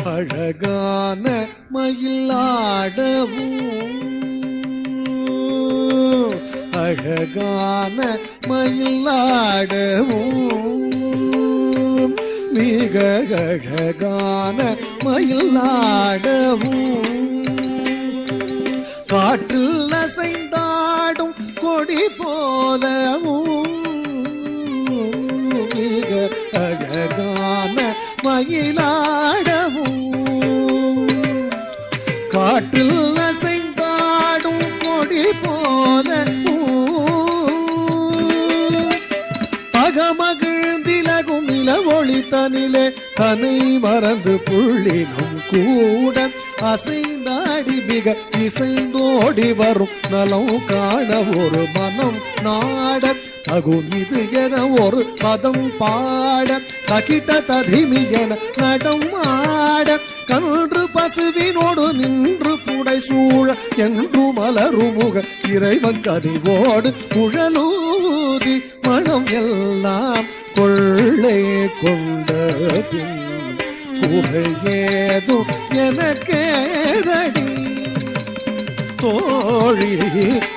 அழகான மயிலாடவும் அழகான மயிலாடவும் மிக அழகான மயிலாடவும் காற்றில் அசைந்தாடும் கொடி போலவும் மிக அழகான மயிலாடவும் காற்றில் அசைந்தாடும் கொடி போலவும் பகமகிழ்ந்திலகும் நிலவொளி தனிலே தனை மறந்து புள்ளினும் கூட அசைந்தாடி மிக இசைந்தோடி வரும் நலம் காண ஒரு மனம் நாட தகும் இது என ஒரு பதம் பாட தகிட்ட ததிமி என நடம் ஆட கன்று பசுவினோடு நின்று புடை சூழ என்று மலருமுக இறைவன் கனிவோடு குழலூதி மனம் எல்லாம் கொள்ளை கொண்ட பின் குறையேதும் எனக்கேதடி தோழி